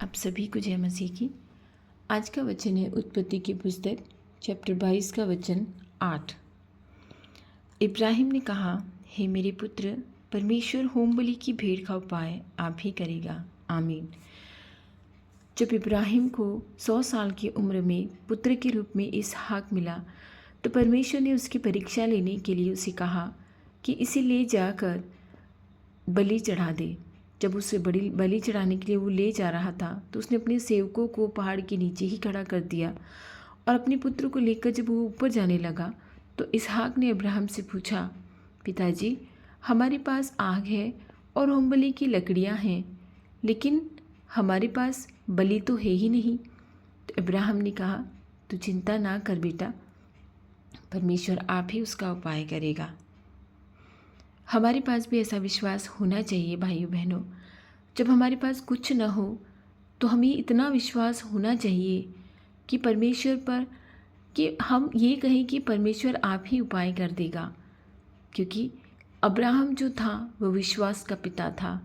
आप सभी को जय मसीह की। आज का वचन है उत्पत्ति की पुस्तक चैप्टर 22 का वचन 8। इब्राहिम ने कहा, हे मेरे पुत्र, परमेश्वर होम बलि की भेड़ का उपाय आप ही करेगा। आमीन। जब इब्राहिम को 100 साल की उम्र में पुत्र के रूप में इसहाक मिला तो परमेश्वर ने उसकी परीक्षा लेने के लिए उसे कहा कि इसे ले जाकर बलि चढ़ा दे। जब उसे बड़ी बलि चढ़ाने के लिए वो ले जा रहा था तो उसने अपने सेवकों को पहाड़ के नीचे ही खड़ा कर दिया और अपने पुत्र को लेकर जब वो ऊपर जाने लगा तो इसहाक ने अब्राहम से पूछा, पिताजी, हमारे पास आग है और होम बलि की लकड़ियाँ हैं, लेकिन हमारे पास बलि तो है ही नहीं। तो अब्राहम ने कहा, तू चिंता ना कर बेटा, परमेश्वर आप ही उसका उपाय करेगा। हमारे पास भी ऐसा विश्वास होना चाहिए भाइयों बहनों। जब हमारे पास कुछ न हो तो हमें इतना विश्वास होना चाहिए कि परमेश्वर पर, कि हम ये कहें कि परमेश्वर आप ही उपाय कर देगा। क्योंकि अब्राहम जो था वो विश्वास का पिता था।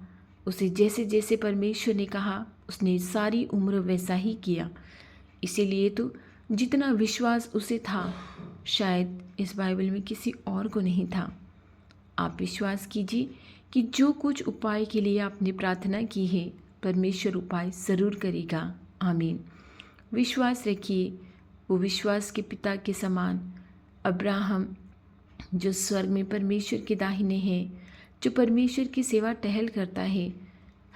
उसे जैसे जैसे परमेश्वर ने कहा उसने सारी उम्र वैसा ही किया। इसीलिए तो जितना विश्वास उसे था शायद इस बाइबल में किसी और को नहीं था। आप विश्वास कीजिए कि जो कुछ उपाय के लिए आपने प्रार्थना की है परमेश्वर उपाय ज़रूर करेगा। आमीन। विश्वास रखिए, वो विश्वास के पिता के समान अब्राहम जो स्वर्ग में परमेश्वर के दाहिने हैं, जो परमेश्वर की सेवा टहल करता है,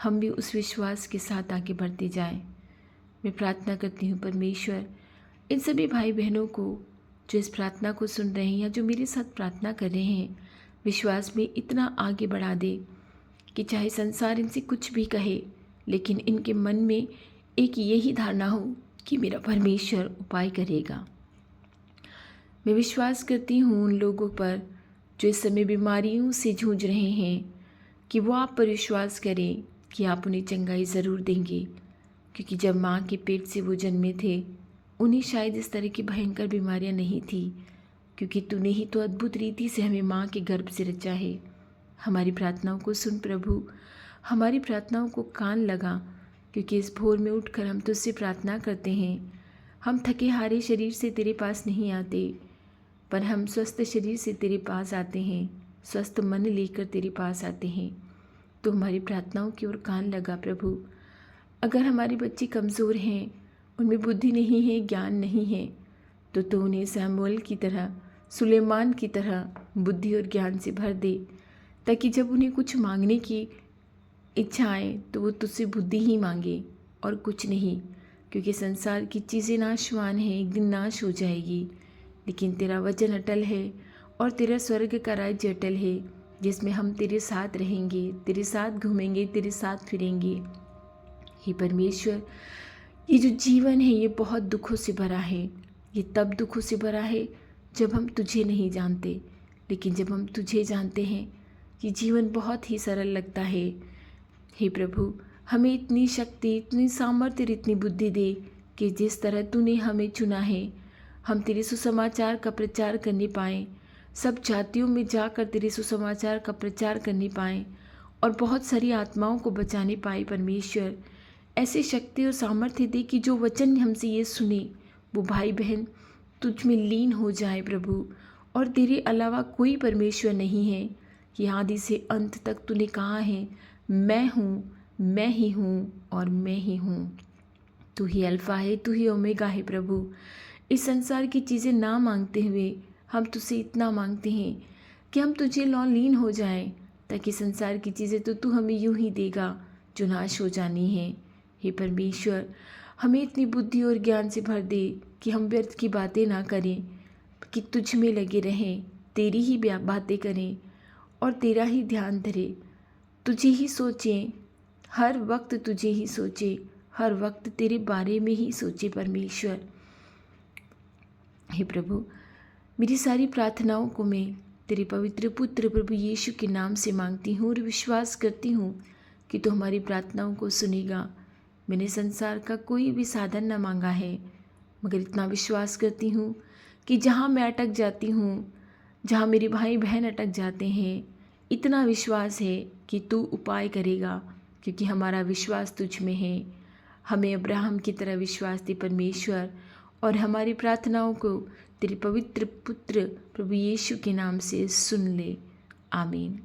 हम भी उस विश्वास के साथ आगे बढ़ते जाएं। मैं प्रार्थना करती हूँ परमेश्वर इन सभी भाई बहनों को जो इस प्रार्थना को सुन रहे हैं या जो मेरे साथ प्रार्थना कर रहे हैं, विश्वास में इतना आगे बढ़ा दे कि चाहे संसार इनसे कुछ भी कहे, लेकिन इनके मन में एक यही धारणा हो कि मेरा परमेश्वर उपाय करेगा। मैं विश्वास करती हूँ उन लोगों पर जो इस समय बीमारियों से जूझ रहे हैं कि वो आप पर विश्वास करें कि आप उन्हें चंगाई ज़रूर देंगे। क्योंकि जब माँ के पेट से वो जन्मे थे उन्हें शायद इस तरह की भयंकर बीमारियाँ नहीं थी, क्योंकि तूने ही तो अद्भुत रीति से हमें माँ के गर्भ से रचा है। हमारी प्रार्थनाओं को सुन प्रभु, हमारी प्रार्थनाओं को कान लगा, क्योंकि इस भोर में उठकर हम तुझसे प्रार्थना करते हैं। हम थके हारे शरीर से तेरे पास नहीं आते, पर हम स्वस्थ शरीर से तेरे पास आते हैं, स्वस्थ मन लेकर तेरे पास आते हैं। तो हमारी प्रार्थनाओं की ओर कान लगा प्रभु। अगर हमारे बच्चे कमज़ोर हैं, उनमें बुद्धि नहीं है, ज्ञान नहीं है, तो उन्हें सैमुअल की तरह, सुलेमान की तरह बुद्धि और ज्ञान से भर दे, ताकि जब उन्हें कुछ मांगने की इच्छा आए तो वो तुझसे बुद्धि ही मांगे और कुछ नहीं। क्योंकि संसार की चीज़ें नाशवान हैं, एक दिन नाश हो जाएगी, लेकिन तेरा वचन अटल है और तेरा स्वर्ग का राज्य अटल है, जिसमें हम तेरे साथ रहेंगे, तेरे साथ घूमेंगे, तेरे साथ फिरेंगे। हे परमेश्वर, ये जो जीवन है ये बहुत दुखों से भरा है। ये तब दुखों से भरा है जब हम तुझे नहीं जानते, लेकिन जब हम तुझे जानते हैं ये जीवन बहुत ही सरल लगता है। हे प्रभु, हमें इतनी शक्ति, इतनी सामर्थ्य, इतनी बुद्धि दे कि जिस तरह तूने हमें चुना है हम तेरे सुसमाचार का प्रचार करने पाएँ, सब जातियों में जाकर तेरे सुसमाचार का प्रचार करने पाएँ और बहुत सारी आत्माओं को बचाने पाए। परमेश्वर, ऐसी शक्ति और सामर्थ्य दे कि जो वचन हमसे ये सुने वो भाई बहन तुझ में लीन हो जाए प्रभु। और तेरे अलावा कोई परमेश्वर नहीं है कि आदि से अंत तक तूने कहा है, मैं हूँ, मैं ही हूँ और मैं ही हूँ। तू ही अल्फा है, तू ही ओमेगा है प्रभु। इस संसार की चीज़ें ना मांगते हुए हम तुझसे इतना मांगते हैं कि हम तुझे लीन हो जाएं, ताकि संसार की चीज़ें तो तू हमें यूं ही देगा जो नाश हो जानी है। हे परमेश्वर, हमें इतनी बुद्धि और ज्ञान से भर दे कि हम व्यर्थ की बातें ना करें, कि तुझ में लगे रहें, तेरी ही बातें करें और तेरा ही ध्यान धरें, तुझे ही सोचें, हर वक्त तुझे ही सोचें, हर वक्त तेरे बारे में ही सोचें। परमेश्वर, हे प्रभु, मेरी सारी प्रार्थनाओं को मैं तेरे पवित्र पुत्र प्रभु यीशु के नाम से मांगती हूँ और विश्वास करती हूँ कि तू हमारी प्रार्थनाओं को सुनेगा। मैंने संसार का कोई भी साधन न मांगा है, मगर इतना विश्वास करती हूँ कि जहाँ मैं अटक जाती हूँ, जहाँ मेरे भाई बहन अटक जाते हैं, इतना विश्वास है कि तू उपाय करेगा, क्योंकि हमारा विश्वास तुझ में है। हमें अब्राहम की तरह विश्वासी परमेश्वर और हमारी प्रार्थनाओं को तेरे पवित्र पुत्र प्रभु यीशु के नाम से सुन ले। आमीन।